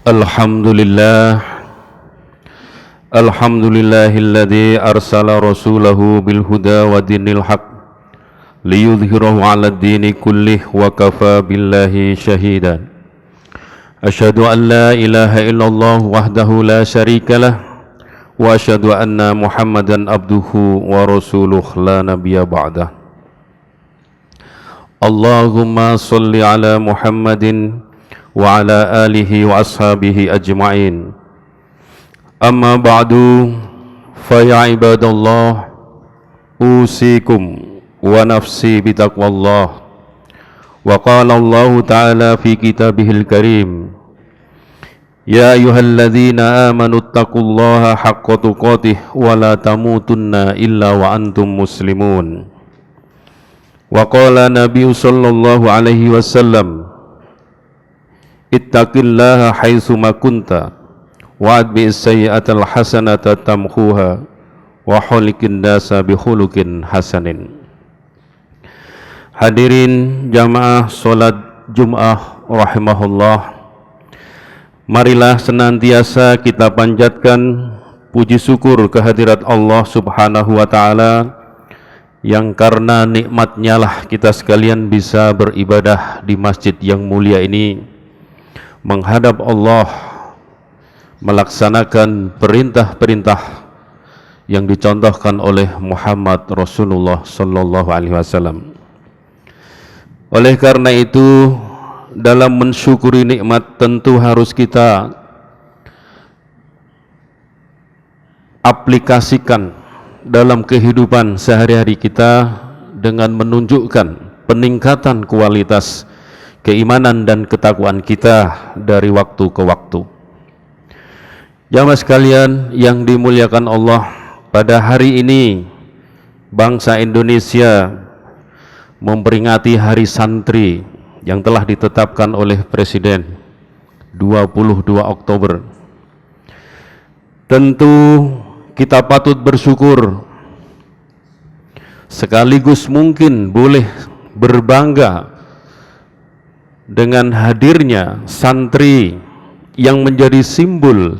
Alhamdulillah, alhamdulillahilladzi arsala rasulahu bil huda wa dinil haq liyudhhirahu 'ala ad-dini kullih wa kafa billahi shahida. Asyhadu an la ilaha illallah wahdahu la syarikalah wa asyhadu anna Muhammadan abduhu wa rasuluh la nabiyya ba'dah. Allahumma shalli ala Muhammadin wa ala alihi wa ashabihi ajma'in. Amma ba'du, fa ya ibadallah, usikum wa nafsi bitaqwallah. Wa qala Allah ta'ala fi kitabihil karim, ya ayyuhalladzina amanu taqullaha haqqa tuqatih wa la tamutunna illa wa antum muslimun. Wa qala Nabi sallallahu alaihi wasallam, ittaqillaha haitsu ma kunta wa atbi'is sayyi'atal hasanata tamhuha wa khuliqin nasa bi khuluqin hasanin. Hadirin jamaah salat Jumat rahimahullah, marilah senantiasa kita panjatkan puji syukur kehadirat Allah Subhanahu wa taala yang karena nikmatnya lah kita sekalian bisa beribadah di masjid yang mulia ini, menghadap Allah, melaksanakan perintah-perintah yang dicontohkan oleh Muhammad Rasulullah sallallahu alaihi wasallam. Oleh karena itu, dalam mensyukuri nikmat tentu harus kita aplikasikan dalam kehidupan sehari-hari kita dengan menunjukkan peningkatan kualitas keimanan dan ketakwaan kita dari waktu ke waktu. Jamaah sekalian yang dimuliakan Allah, pada hari ini bangsa Indonesia memperingati Hari Santri yang telah ditetapkan oleh Presiden 22 Oktober. Tentu kita patut bersyukur, sekaligus mungkin boleh berbangga dengan hadirnya santri yang menjadi simbol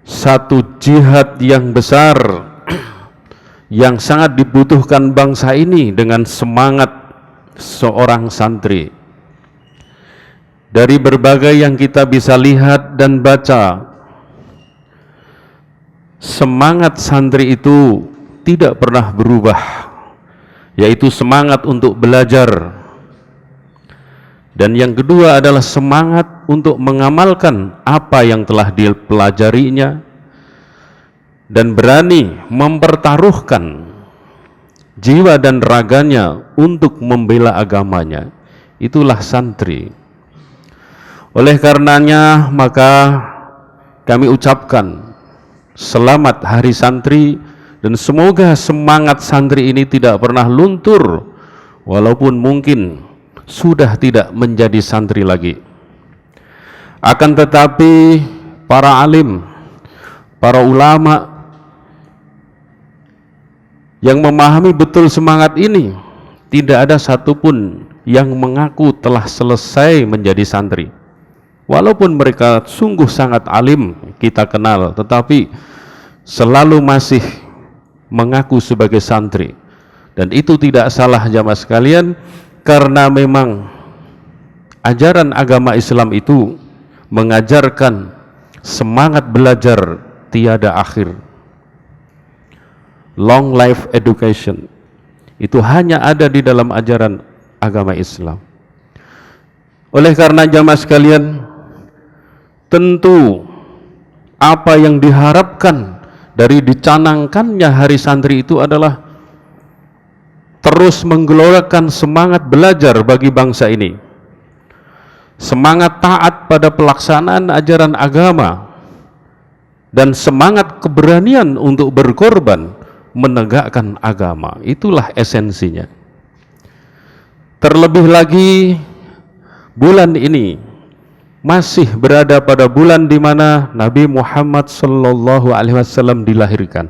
satu jihad yang besar yang sangat dibutuhkan bangsa ini dengan semangat seorang santri. Dari berbagai yang kita bisa lihat dan baca, semangat santri itu tidak pernah berubah, yaitu semangat untuk belajar. Dan yang kedua adalah semangat untuk mengamalkan apa yang telah dipelajarinya dan berani mempertaruhkan jiwa dan raganya untuk membela agamanya. Itulah santri. Oleh karenanya maka kami ucapkan selamat Hari Santri, dan semoga semangat santri ini tidak pernah luntur walaupun mungkin sudah tidak menjadi santri lagi. Akan tetapi para alim, para ulama yang memahami betul semangat ini, tidak ada satupun yang mengaku telah selesai menjadi santri. Walaupun mereka sungguh sangat alim, kita kenal, tetapi selalu masih mengaku sebagai santri. Dan itu tidak salah jamaah sekalian, karena memang ajaran agama Islam itu mengajarkan semangat belajar tiada akhir. Long life education itu hanya ada di dalam ajaran agama Islam. Oleh karena jamaah sekalian, tentu apa yang diharapkan dari dicanangkannya Hari Santri itu adalah terus menggelorakan semangat belajar bagi bangsa ini, semangat taat pada pelaksanaan ajaran agama, dan semangat keberanian untuk berkorban menegakkan agama. Itulah esensinya. Terlebih lagi bulan ini masih berada pada bulan di mana Nabi Muhammad sallallahu alaihi wasallam dilahirkan.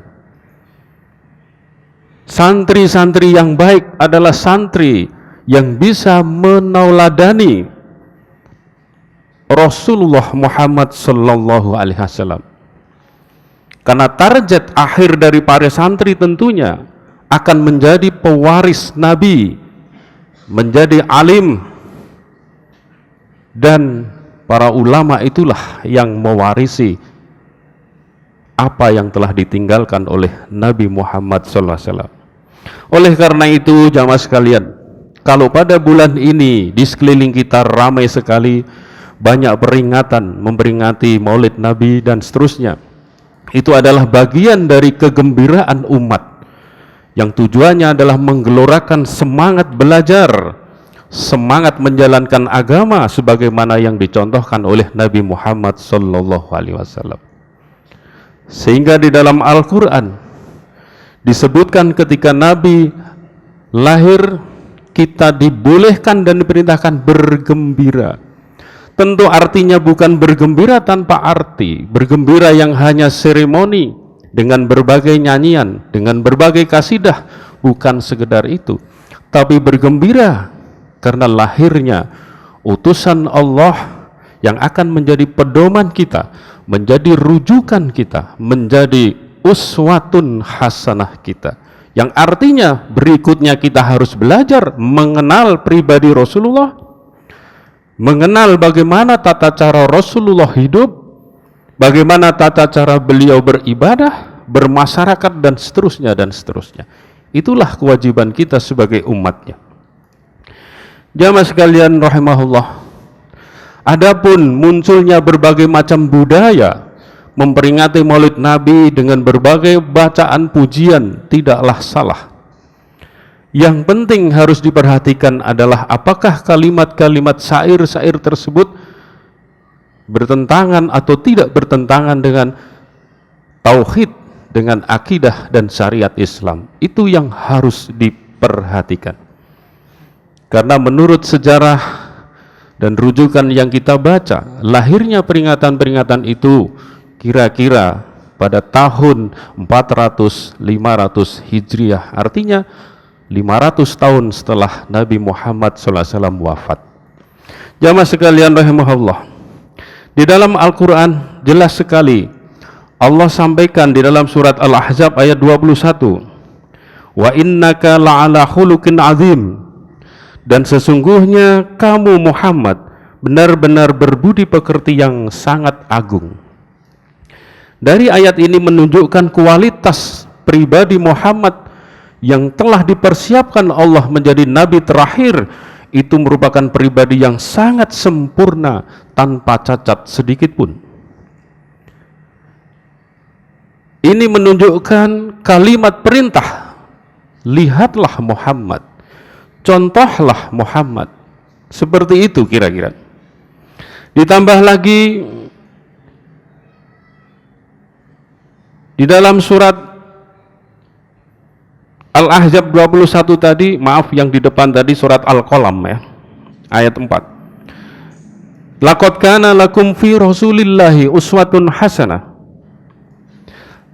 Santri-santri yang baik adalah santri yang bisa menauladani Rasulullah Muhammad sallallahu alaihi wasallam. Karena target akhir dari para santri tentunya akan menjadi pewaris Nabi, menjadi alim, dan para ulama itulah yang mewarisi apa yang telah ditinggalkan oleh Nabi Muhammad sallallahu alaihi wasallam. Oleh karena itu jamaah sekalian, kalau pada bulan ini di sekeliling kita ramai sekali banyak peringatan, memperingati Maulid Nabi dan seterusnya, itu adalah bagian dari kegembiraan umat yang tujuannya adalah menggelorakan semangat belajar, semangat menjalankan agama sebagaimana yang dicontohkan oleh Nabi Muhammad sallallahu alaihi wasallam. Sehingga di dalam Al-Qur'an disebutkan ketika Nabi lahir, kita dibolehkan dan diperintahkan bergembira. Tentu artinya bukan bergembira tanpa arti, bergembira yang hanya seremoni dengan berbagai nyanyian, dengan berbagai kasidah, bukan sekedar itu, tapi bergembira karena lahirnya utusan Allah yang akan menjadi pedoman kita, menjadi rujukan kita, menjadi uswatun hasanah kita, yang artinya berikutnya kita harus belajar mengenal pribadi Rasulullah, mengenal bagaimana tata cara Rasulullah hidup, bagaimana tata cara beliau beribadah, bermasyarakat, dan seterusnya dan seterusnya. Itulah kewajiban kita sebagai umatnya. Jamaah sekalian rahimahullah, adapun munculnya berbagai macam budaya memperingati Maulid Nabi dengan berbagai bacaan pujian tidaklah salah. Yang penting harus diperhatikan adalah apakah kalimat-kalimat syair-syair tersebut bertentangan atau tidak bertentangan dengan tauhid, dengan akidah dan syariat Islam. Itu yang harus diperhatikan. Karena menurut sejarah dan rujukan yang kita baca, lahirnya peringatan-peringatan itu kira-kira pada tahun 400-500 Hijriah, artinya 500 tahun setelah Nabi Muhammad SAW wafat. Jamaah sekalian rahimahullah, di dalam Al-Quran jelas sekali Allah sampaikan di dalam surat Al-Ahzab ayat 21, wa innaka la'ala khuluqin azim, dan sesungguhnya kamu Muhammad benar-benar berbudi pekerti yang sangat agung. Dari ayat ini menunjukkan kualitas pribadi Muhammad yang telah dipersiapkan Allah menjadi nabi terakhir, itu merupakan pribadi yang sangat sempurna tanpa cacat sedikit pun. Ini menunjukkan kalimat perintah, lihatlah Muhammad, contohlah Muhammad. Seperti itu kira-kira. Ditambah lagi di dalam surat Al-Ahzab 21 tadi, maaf yang di depan tadi surat Al-Qalam ya, ayat 4. Laqad kana lakum fi Rasulillahi uswatun hasanah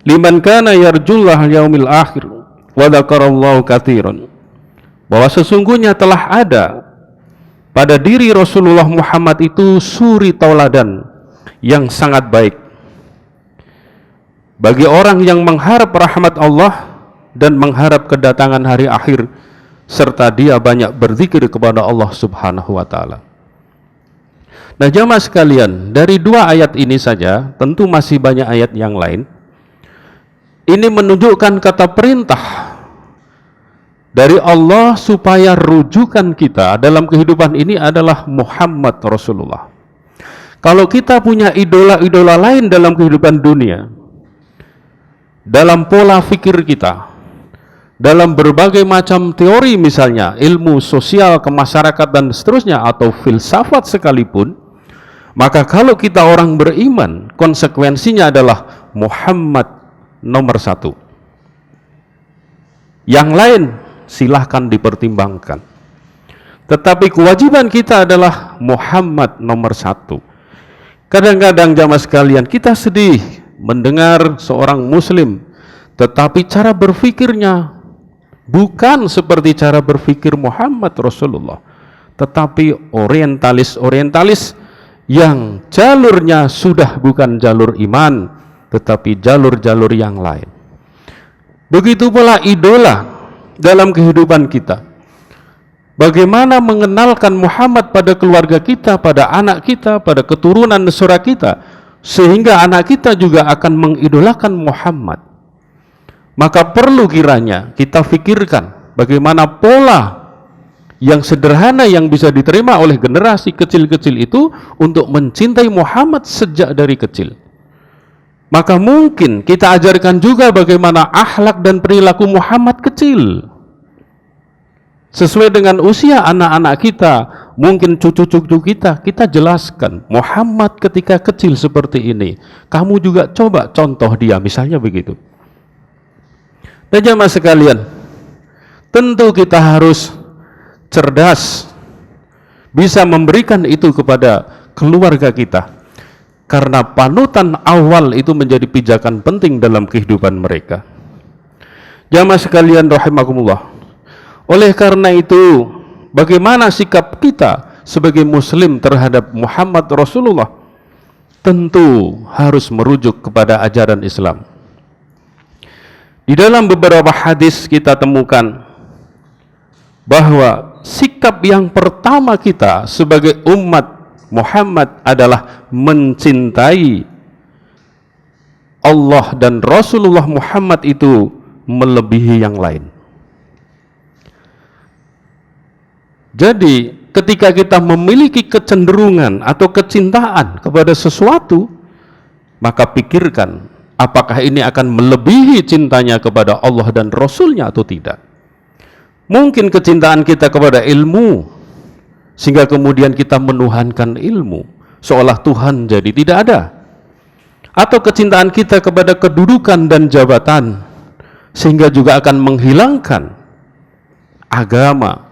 liman kana yarjullaha yaumil akhir wa dzakarallaha katsiran. Bahwa sesungguhnya telah ada pada diri Rasulullah Muhammad itu suri tauladan yang sangat baik bagi orang yang mengharap rahmat Allah dan mengharap kedatangan hari akhir, serta dia banyak berzikir kepada Allah Subhanahu wa ta'ala. Nah jamaah sekalian, dari dua ayat ini saja, tentu masih banyak ayat yang lain, ini menunjukkan kata perintah dari Allah supaya rujukan kita dalam kehidupan ini adalah Muhammad Rasulullah. Kalau kita punya idola-idola lain dalam kehidupan dunia, dalam pola fikir kita, dalam berbagai macam teori, misalnya ilmu sosial, kemasyarakatan dan seterusnya, atau filsafat sekalipun, maka kalau kita orang beriman, konsekuensinya adalah Muhammad nomor satu. Yang lain silahkan dipertimbangkan, tetapi kewajiban kita adalah Muhammad nomor satu. Kadang-kadang jamaah sekalian, kita sedih mendengar seorang muslim tetapi cara berfikirnya bukan seperti cara berfikir Muhammad Rasulullah, tetapi orientalis-orientalis yang jalurnya sudah bukan jalur iman, tetapi jalur-jalur yang lain. Begitu pula idola dalam kehidupan kita. Bagaimana mengenalkan Muhammad pada keluarga kita, pada anak kita, pada keturunan saudara kita, sehingga anak kita juga akan mengidolakan Muhammad. Maka perlu kiranya kita pikirkan bagaimana pola yang sederhana yang bisa diterima oleh generasi kecil-kecil itu untuk mencintai Muhammad sejak dari kecil. Maka mungkin kita ajarkan juga bagaimana akhlak dan perilaku Muhammad kecil. Sesuai dengan usia anak-anak kita, mungkin cucu-cucu kita, kita jelaskan Muhammad ketika kecil seperti ini. Kamu juga coba contoh dia, misalnya begitu. Dan jamaah sekalian, tentu kita harus cerdas, bisa memberikan itu kepada keluarga kita, karena panutan awal itu menjadi pijakan penting dalam kehidupan mereka. Jamaah sekalian rahimakumullah, oleh karena itu, bagaimana sikap kita sebagai muslim terhadap Muhammad Rasulullah? Tentu harus merujuk kepada ajaran Islam. Di dalam beberapa hadis kita temukan bahwa sikap yang pertama kita sebagai umat Muhammad adalah mencintai Allah dan Rasulullah Muhammad itu melebihi yang lain. Jadi ketika kita memiliki kecenderungan atau kecintaan kepada sesuatu, maka pikirkan apakah ini akan melebihi cintanya kepada Allah dan Rasulnya atau tidak. Mungkin kecintaan kita kepada ilmu, sehingga kemudian kita menuhankan ilmu, seolah Tuhan jadi tidak ada. Atau kecintaan kita kepada kedudukan dan jabatan, sehingga juga akan menghilangkan agama,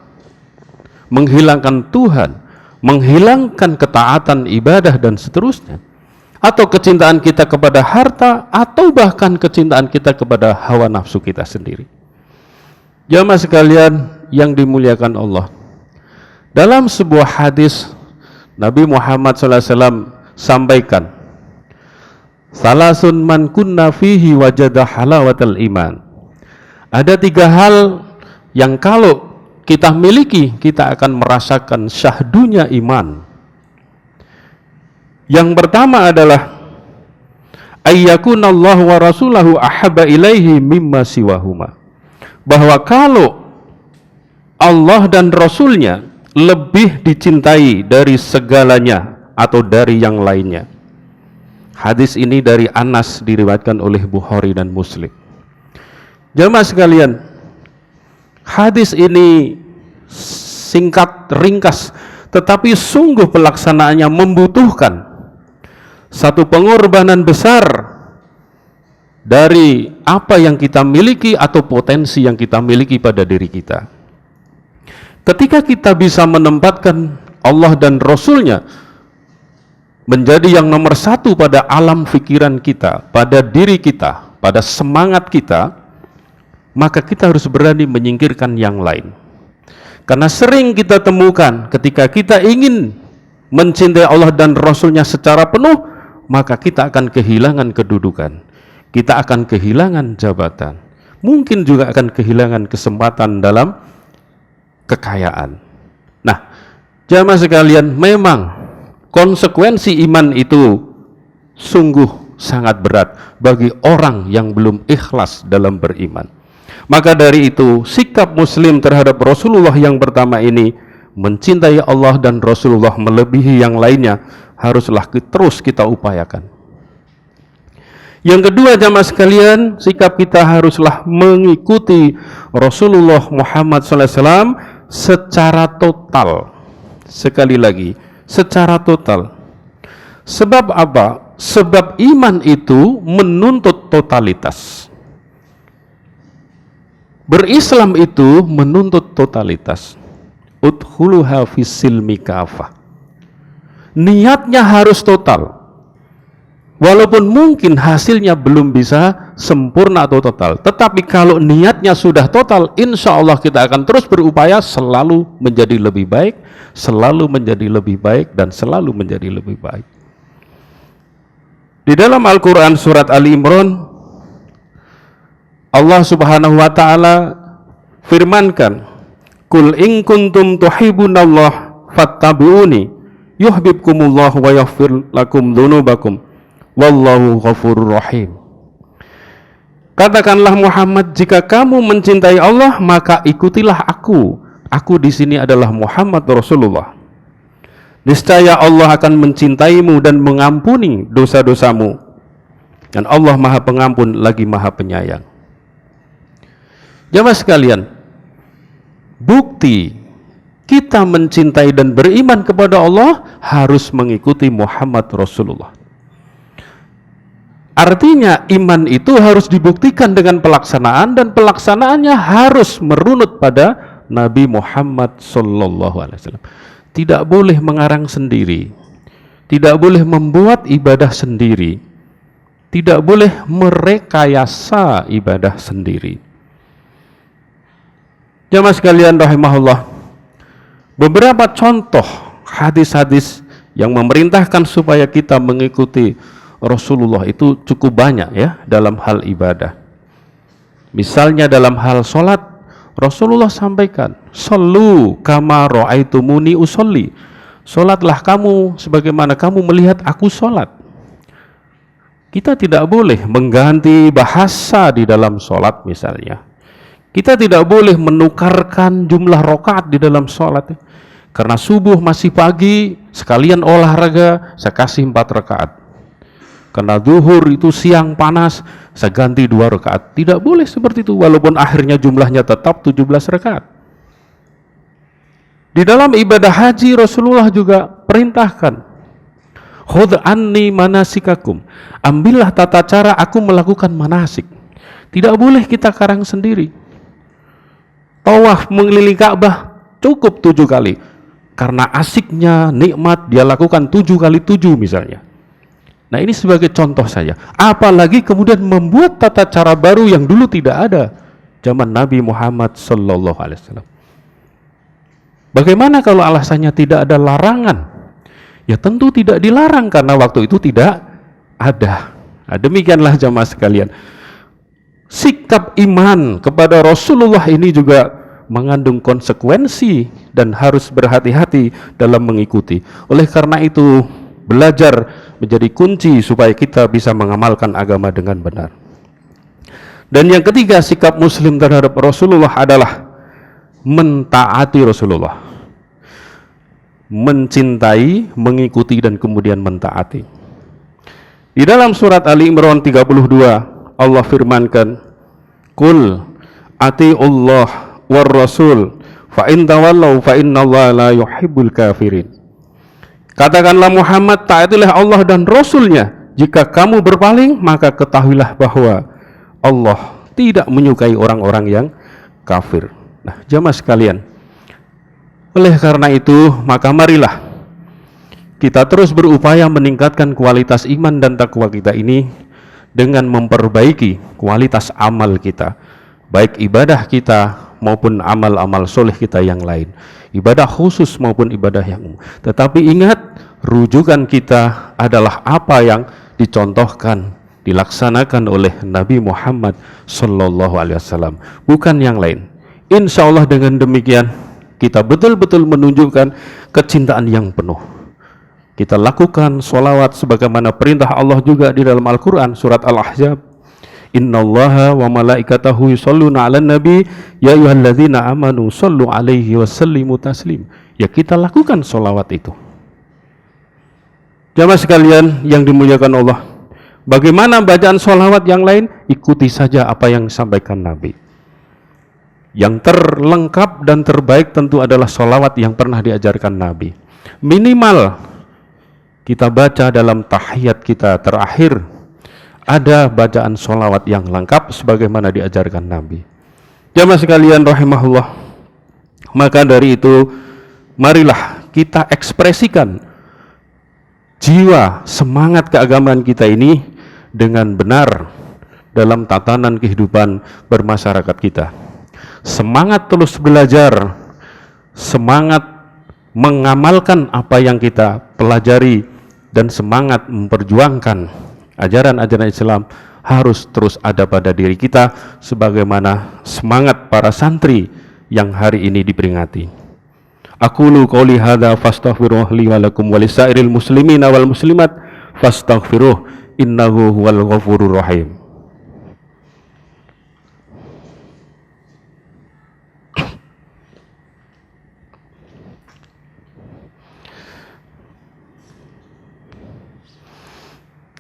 menghilangkan Tuhan, menghilangkan ketaatan ibadah dan seterusnya. Atau kecintaan kita kepada harta, atau bahkan kecintaan kita kepada hawa nafsu kita sendiri. Jamaah sekalian yang dimuliakan Allah, dalam sebuah hadis Nabi Muhammad SAW sampaikan, salasun man kunna fihi wajada halawatal iman. Ada 3 hal yang kalau kita miliki, kita akan merasakan syahdunya iman. Yang pertama adalah ayyakunallahu wa rasulahu ahabba ilaihi mimma siwahuma. Bahwa kalau Allah dan Rasulnya lebih dicintai dari segalanya atau dari yang lainnya. Hadis ini dari Anas, diriwayatkan oleh Bukhari dan Muslim. Jamaah sekalian, hadis ini singkat, ringkas, tetapi sungguh pelaksanaannya membutuhkan satu pengorbanan besar dari apa yang kita miliki atau potensi yang kita miliki pada diri kita. Ketika kita bisa menempatkan Allah dan Rasulnya menjadi yang nomor 1 pada alam pikiran kita, pada diri kita, pada semangat kita, maka kita harus berani menyingkirkan yang lain. Karena sering kita temukan ketika kita ingin mencintai Allah dan Rasulnya secara penuh, maka kita akan kehilangan kedudukan, kita akan kehilangan jabatan, mungkin juga akan kehilangan kesempatan dalam kekayaan. Nah, jamaah sekalian, memang konsekuensi iman itu sungguh sangat berat bagi orang yang belum ikhlas dalam beriman. Maka dari itu, sikap muslim terhadap Rasulullah yang pertama ini, mencintai Allah dan Rasulullah melebihi yang lainnya, haruslah terus kita upayakan. Yang kedua, jamaah sekalian, sikap kita haruslah mengikuti Rasulullah Muhammad SAW secara total. Sekali lagi, secara total. Sebab apa? Sebab iman itu menuntut totalitas. Berislam itu menuntut totalitas. Udkhuluha fis silmi kafah. Niatnya harus total. Walaupun mungkin hasilnya belum bisa sempurna atau total, tetapi kalau niatnya sudah total, insya Allah kita akan terus berupaya selalu menjadi lebih baik, selalu menjadi lebih baik, dan selalu menjadi lebih baik. Di dalam Al-Quran surat Ali Imran, Allah subhanahu wa ta'ala firmankan, Qul in kuntum tuhibbunallah fattabi'uni yuhibbukumullah wa yaghfir lakum dzunubakum wallahu ghafurur rahim. Katakanlah Muhammad, jika kamu mencintai Allah, maka ikutilah aku. Aku di sini adalah Muhammad Rasulullah. Niscaya Allah akan mencintaimu dan mengampuni dosa-dosamu. Dan Allah Maha Pengampun lagi Maha Penyayang. Jamaah sekalian, bukti kita mencintai dan beriman kepada Allah harus mengikuti Muhammad Rasulullah. Artinya iman itu harus dibuktikan dengan pelaksanaan, dan pelaksanaannya harus merunut pada Nabi Muhammad sallallahu alaihi wasallam. Tidak boleh mengarang sendiri, tidak boleh membuat ibadah sendiri, tidak boleh merekayasa ibadah sendiri. Jamaah sekalian rahimahullah, beberapa contoh hadis-hadis yang memerintahkan supaya kita mengikuti Rasulullah itu cukup banyak ya dalam hal ibadah. Misalnya dalam hal sholat, Rasulullah sampaikan, Sallu kama ra'aitumuni usolli. Sholatlah kamu sebagaimana kamu melihat aku sholat. Kita tidak boleh mengganti bahasa di dalam sholat misalnya. Kita tidak boleh menukarkan jumlah rakaat di dalam sholat. Karena subuh masih pagi, sekalian olahraga, saya kasih 4 rakaat. Karena zuhur itu siang panas, saya ganti 2 rakaat. Tidak boleh seperti itu, walaupun akhirnya jumlahnya tetap 17 rakaat. Di dalam ibadah haji, Rasulullah juga perintahkan, khudh anni manasikakum. Ambillah tata cara aku melakukan manasik. Tidak boleh kita karang sendiri. Tawaf mengelilingi Ka'bah cukup 7 kali. Karena asiknya, nikmat, dia lakukan 7 kali 7 misalnya. Nah, ini sebagai contoh saja. Apalagi kemudian membuat tata cara baru yang dulu tidak ada zaman Nabi Muhammad sallallahu alaihi wasallam. Bagaimana kalau alasannya tidak ada larangan? Ya tentu tidak dilarang karena waktu itu tidak ada. Nah, demikianlah jamaah sekalian. Sikap iman kepada Rasulullah ini juga mengandung konsekuensi dan harus berhati-hati dalam mengikuti. Oleh karena itu, belajar menjadi kunci supaya kita bisa mengamalkan agama dengan benar. Dan yang ketiga, sikap muslim terhadap Rasulullah adalah mentaati Rasulullah. Mencintai, mengikuti, dan kemudian mentaati. Di dalam surat Ali Imran 32, Allah firmankan, Qul ati'ullah war rasul fa in tawallaw fa innallaha la yuhibbul kafirin. Katakanlah Muhammad, taatilah Allah dan Rasulnya. Jika kamu berpaling, maka ketahuilah bahwa Allah tidak menyukai orang-orang yang kafir. Nah, jamaah sekalian, oleh karena itu, maka marilah kita terus berupaya meningkatkan kualitas iman dan takwa kita ini dengan memperbaiki kualitas amal kita, baik ibadah kita maupun amal-amal soleh kita yang lain, ibadah khusus maupun ibadah yang umum. Tetapi ingat, rujukan kita adalah apa yang dicontohkan, dilaksanakan oleh Nabi Muhammad sallallahu alaihi wasallam, bukan yang lain. Insya Allah dengan demikian kita betul-betul menunjukkan kecintaan yang penuh. Kita lakukan sholawat sebagaimana perintah Allah juga di dalam Al-Quran surat Al-Ahzab, Innallaha wa malaikatahu yusholluna 'alan nabi ya ayyuhalladzina amanu shollu 'alaihi wa sallimu taslim. Ya, kita lakukan sholawat itu. Jamaah sekalian yang dimuliakan Allah, bagaimana bacaan sholawat yang lain? Ikuti saja apa yang disampaikan Nabi. Yang terlengkap dan terbaik tentu adalah sholawat yang pernah diajarkan Nabi. Minimal kita baca dalam tahiyat kita terakhir ada bacaan sholawat yang lengkap sebagaimana diajarkan Nabi. Jamaah sekalian rahimahullah, maka dari itu marilah kita ekspresikan jiwa semangat keagamaan kita ini dengan benar dalam tatanan kehidupan bermasyarakat kita. Semangat terus belajar, semangat mengamalkan apa yang kita pelajari, dan semangat memperjuangkan ajaran-ajaran Islam harus terus ada pada diri kita, sebagaimana semangat para santri yang hari ini diperingati. Aqulu qouli hadza fastaghfiruh li wa lakum wa lisairil muslimina wal muslimat fastaghfiruh innahu huwal ghafurur rahim.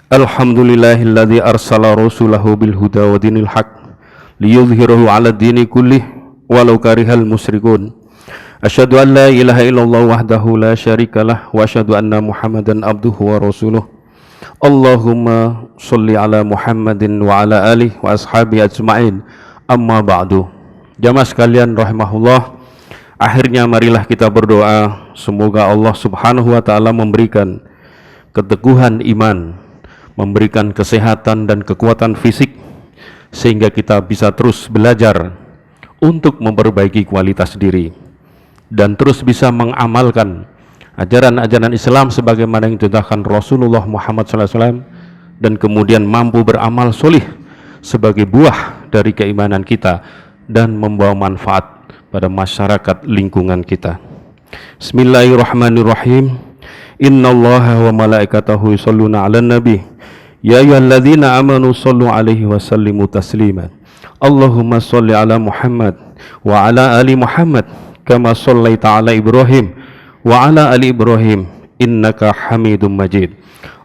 Alhamdulillahilladzi arsala rasulahu bil huda wa dinil haq liyudhhirahu 'ala dini kullih walau karihal musyrikun. Asyhadu an la ilaha illallah wahdahu la syarikalah wa asyhadu anna Muhammadan abduhu wa rasuluh. Allahumma sholli ala Muhammadin wa ala alihi wa ashabi ajma'in. Amma ba'du. Jamaah sekalian rahimahullah, akhirnya marilah kita berdoa semoga Allah Subhanahu wa taala memberikan keteguhan iman, memberikan kesehatan dan kekuatan fisik, sehingga kita bisa terus belajar untuk memperbaiki kualitas diri dan terus bisa mengamalkan ajaran-ajaran Islam sebagaimana yang dicontohkan Rasulullah Muhammad SAW, dan kemudian mampu beramal solih sebagai buah dari keimanan kita dan membawa manfaat pada masyarakat lingkungan kita. Bismillahirrahmanirrahim. Innallaha wa malaikatahu yusholluna 'alan nabi ya ayyuhalladzina amanu shollu 'alaihi wa sallimu taslima. Allahumma sholli 'ala Muhammad wa 'ala ali Muhammad kama shallaita 'ala Ibrahim wa 'ala ali Ibrahim innaka Hamidum Majid.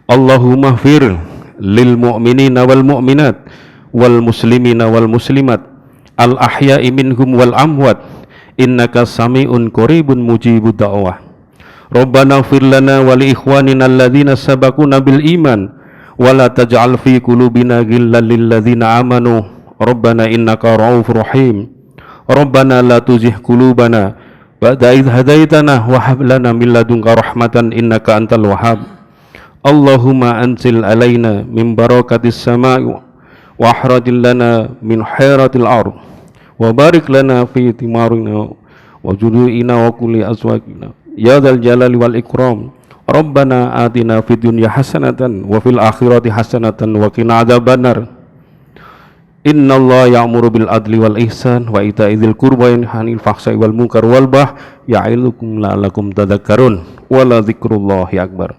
Allahumma ighfir lil mu'minina wal mu'minat wal muslimina wal muslimat al ahya'i minhum wal amwat innaka sami'un qaribun mujibud da'wah. Rabbana ighfir lana wa li ikhwanina alladhina sabaquna bil iman wa la taj'al fi qulubina ghillan lil ladzina amanu Rabbana innaka ra'ufur rahim. Rabbana la tuzigh qulubana ba'da idh hadaitana wa hab lana min ladunka rahmatan innaka antal wahhab. Allahumma anzil alaina min barakatis samai wa ahradil lana min khairatil ardh wa barik lana fi thimarina wa judu'ina wa kulli azwajina ya dzal jalali wal ikram. Rabbana atina fid dunya hasanatan wa fil akhirati hasanatan wa qina adzabannar. Innallaha ya'muru bil adli wal ihsan wa ita'i dzil qurba wa yanha 'anil fahsya'i wal munkar wal baghi ya'idukum la'allakum tadhakkarun wa la dzikrullahi akbar.